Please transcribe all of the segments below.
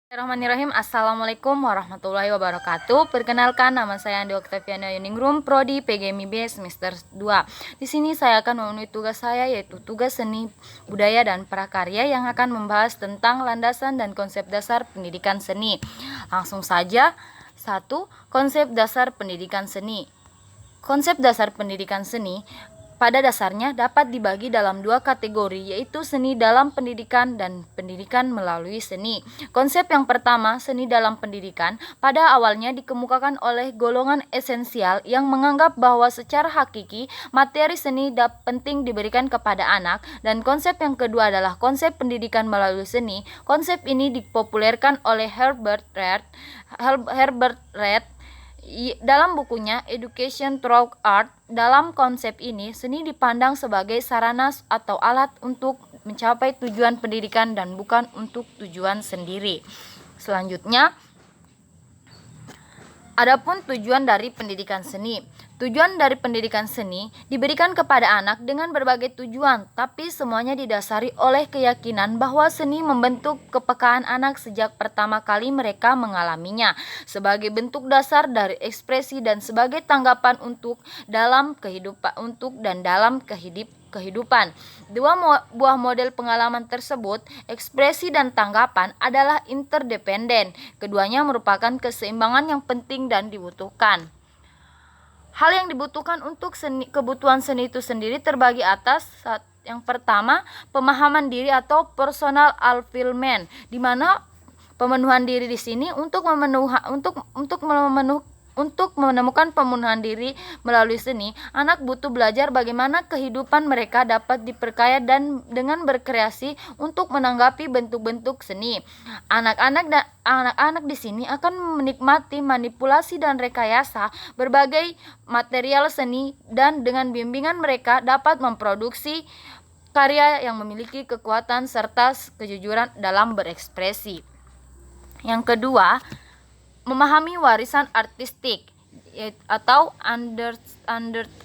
Bismillahirrahmanirrahim. Assalamualaikum warahmatullahi wabarakatuh. Perkenalkan, nama saya Andi Oktaviana Yuningrum, Prodi PGMIB semester 2. Di sini saya akan memenuhi tugas saya, yaitu tugas seni, budaya, dan prakarya yang akan membahas tentang landasan dan konsep dasar pendidikan seni. Langsung saja. 1. Konsep dasar pendidikan seni. Konsep dasar pendidikan seni pada dasarnya dapat dibagi dalam dua kategori, yaitu seni dalam pendidikan dan pendidikan melalui seni. Konsep yang pertama, seni dalam pendidikan, pada awalnya dikemukakan oleh golongan esensial yang menganggap bahwa secara hakiki materi seni penting diberikan kepada anak, dan konsep yang kedua adalah konsep pendidikan melalui seni. Konsep ini dipopulerkan oleh Herbert Read dalam bukunya Education Through Art. Dalam konsep ini, seni dipandang sebagai sarana atau alat untuk mencapai tujuan pendidikan dan bukan untuk tujuan sendiri. Selanjutnya, adapun tujuan dari pendidikan seni. Tujuan dari pendidikan seni diberikan kepada anak dengan berbagai tujuan, tapi semuanya didasari oleh keyakinan bahwa seni membentuk kepekaan anak sejak pertama kali mereka mengalaminya, sebagai bentuk dasar dari ekspresi dan sebagai tanggapan untuk dalam kehidupan. Dua buah model pengalaman tersebut, ekspresi dan tanggapan, adalah interdependen. Keduanya merupakan keseimbangan yang penting dan dibutuhkan. Hal yang dibutuhkan untuk kebutuhan seni itu sendiri terbagi atas. Yang pertama, pemahaman diri atau personal fulfillment, di mana pemenuhan diri di sini untuk menemukan pemenuhan diri melalui seni, anak butuh belajar bagaimana kehidupan mereka dapat diperkaya dan dengan berkreasi untuk menanggapi bentuk-bentuk seni. Anak-anak di sini akan menikmati manipulasi dan rekayasa berbagai material seni, dan dengan bimbingan mereka dapat memproduksi karya yang memiliki kekuatan serta kejujuran dalam berekspresi. Yang kedua, memahami warisan artistik atau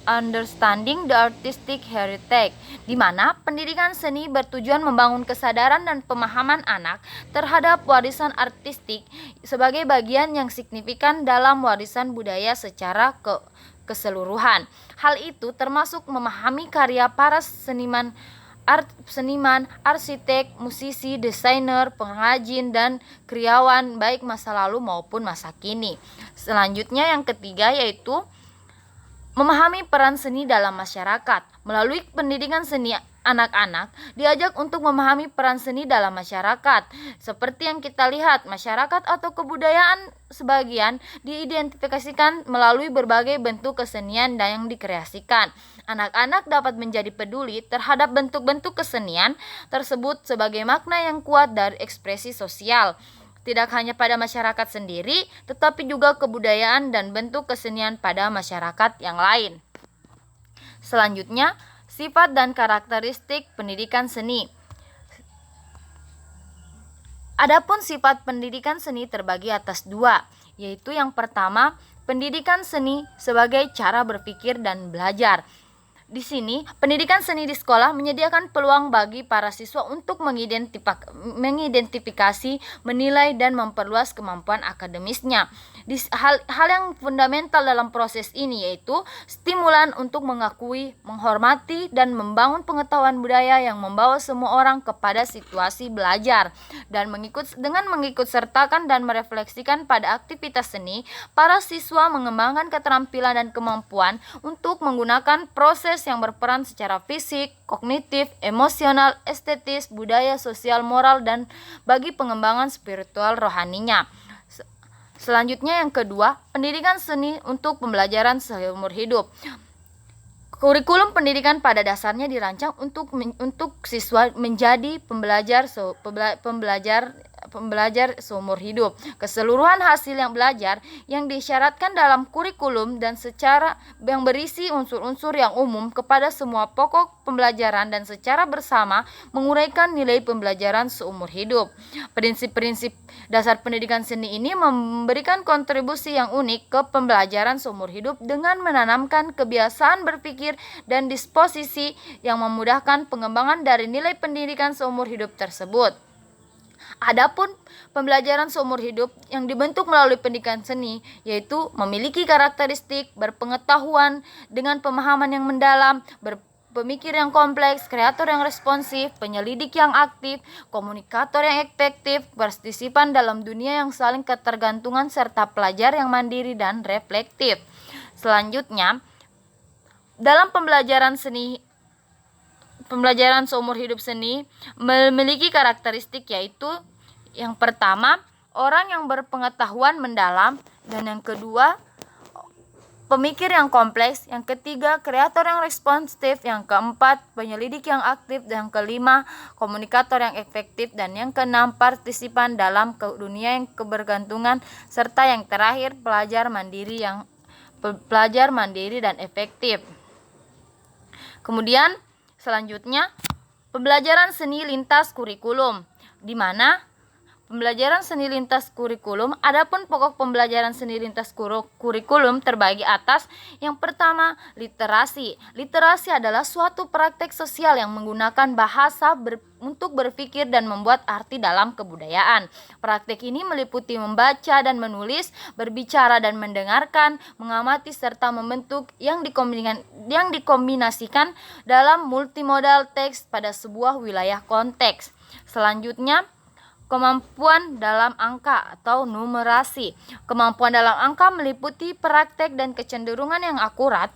understanding the artistic heritage, di mana pendidikan seni bertujuan membangun kesadaran dan pemahaman anak terhadap warisan artistik sebagai bagian yang signifikan dalam warisan budaya secara keseluruhan. Hal itu termasuk memahami karya para seniman, arsitek, musisi, desainer, pengrajin, dan kriawan baik masa lalu maupun masa kini. Selanjutnya yang ketiga yaitu memahami peran seni dalam masyarakat. Melalui pendidikan seni, anak-anak diajak untuk memahami peran seni dalam masyarakat. Seperti yang kita lihat, masyarakat atau kebudayaan sebagian diidentifikasikan melalui berbagai bentuk kesenian yang dikreasikan. Anak-anak dapat menjadi peduli terhadap bentuk-bentuk kesenian tersebut sebagai makna yang kuat dari ekspresi sosial, tidak hanya pada masyarakat sendiri, tetapi juga kebudayaan dan bentuk kesenian pada masyarakat yang lain. Selanjutnya, sifat dan karakteristik pendidikan seni. Adapun sifat pendidikan seni terbagi atas dua, yaitu yang pertama, pendidikan seni sebagai cara berpikir dan belajar. Di sini, pendidikan seni di sekolah menyediakan peluang bagi para siswa untuk mengidentifikasi, menilai, dan memperluas kemampuan akademisnya. Hal yang fundamental dalam proses ini yaitu stimulan untuk mengakui, menghormati, dan membangun pengetahuan budaya yang membawa semua orang kepada situasi belajar. Dan dengan mengikut sertakan dan merefleksikan pada aktivitas seni, para siswa mengembangkan keterampilan dan kemampuan untuk menggunakan proses yang berperan secara fisik, kognitif, emosional, estetis, budaya, sosial, moral, dan bagi pengembangan spiritual rohaninya. Selanjutnya yang kedua, pendidikan seni untuk pembelajaran seumur hidup. Kurikulum pendidikan pada dasarnya dirancang untuk siswa menjadi pembelajar seumur hidup. Keseluruhan hasil yang belajar yang disyaratkan dalam kurikulum dan secara yang berisi unsur-unsur yang umum kepada semua pokok pembelajaran dan secara bersama menguraikan nilai pembelajaran seumur hidup. Prinsip-prinsip dasar pendidikan seni ini memberikan kontribusi yang unik ke pembelajaran seumur hidup dengan menanamkan kebiasaan berpikir dan disposisi yang memudahkan pengembangan dari nilai pendidikan seumur hidup tersebut. Adapun pembelajaran seumur hidup yang dibentuk melalui pendidikan seni yaitu memiliki karakteristik berpengetahuan dengan pemahaman yang mendalam, berpemikir yang kompleks, kreator yang responsif, penyelidik yang aktif, komunikator yang efektif, partisipan dalam dunia yang saling ketergantungan, serta pelajar yang mandiri dan reflektif. Selanjutnya, dalam pembelajaran seumur hidup seni memiliki karakteristik yaitu yang pertama, orang yang berpengetahuan mendalam, dan yang kedua, pemikir yang kompleks, yang ketiga, kreator yang responsif, yang keempat, penyelidik yang aktif, dan yang kelima, komunikator yang efektif, dan yang keenam, partisipan dalam dunia yang kebergantungan, serta yang terakhir, pelajar mandiri dan efektif. Kemudian selanjutnya, pembelajaran seni lintas kurikulum, di mana pembelajaran seni lintas kurikulum, adapun pokok pembelajaran seni lintas kurikulum terbagi atas. Yang pertama, literasi. Literasi adalah suatu praktek sosial yang menggunakan bahasa untuk berpikir dan membuat arti dalam kebudayaan. Praktek ini meliputi membaca dan menulis, berbicara dan mendengarkan, mengamati serta membentuk yang dikombinasikan dalam multimodal teks pada sebuah wilayah konteks. Selanjutnya, kemampuan dalam angka atau numerasi. Kemampuan dalam angka meliputi praktek dan kecenderungan yang akurat,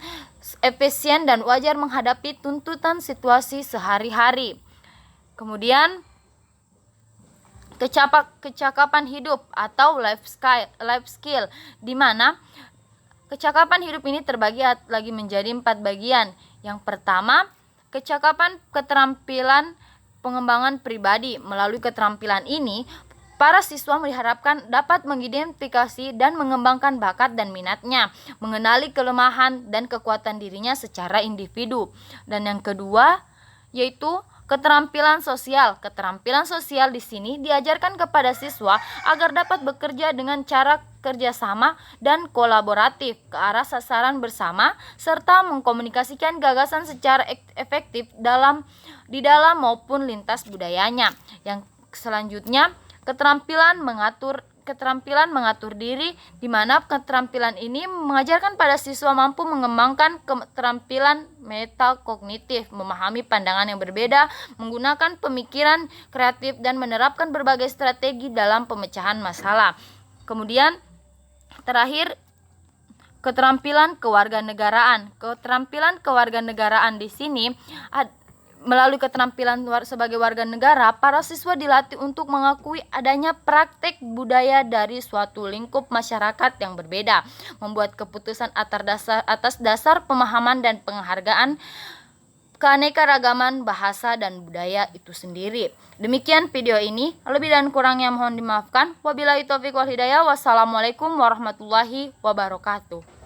efisien, dan wajar menghadapi tuntutan situasi sehari-hari. Kemudian, kecakapan hidup atau life skill, di mana kecakapan hidup ini terbagi lagi menjadi 4 bagian. Yang pertama, kecakapan keterampilan pengembangan pribadi. Melalui keterampilan ini, para siswa diharapkan dapat mengidentifikasi dan mengembangkan bakat dan minatnya, mengenali kelemahan dan kekuatan dirinya secara individu. Dan yang kedua, yaitu keterampilan sosial. Keterampilan sosial di sini diajarkan kepada siswa agar dapat bekerja dengan cara kerjasama dan kolaboratif ke arah sasaran bersama, serta mengkomunikasikan gagasan secara efektif di dalam maupun lintas budayanya. Yang selanjutnya, keterampilan mengatur diri, di mana keterampilan ini mengajarkan pada siswa mampu mengembangkan keterampilan metakognitif, memahami pandangan yang berbeda, menggunakan pemikiran kreatif, dan menerapkan berbagai strategi dalam pemecahan masalah. Kemudian terakhir, keterampilan kewarganegaraan. Keterampilan kewarganegaraan di sini melalui keterampilan sebagai warga negara, para siswa dilatih untuk mengakui adanya praktek budaya dari suatu lingkup masyarakat yang berbeda, membuat keputusan atas dasar pemahaman dan penghargaan keanekaragaman bahasa dan budaya itu sendiri. Demikian video ini, lebih dan kurangnya mohon dimaafkan. Wabillahi taufiq wal hidayah. Wassalamualaikum warahmatullahi wabarakatuh.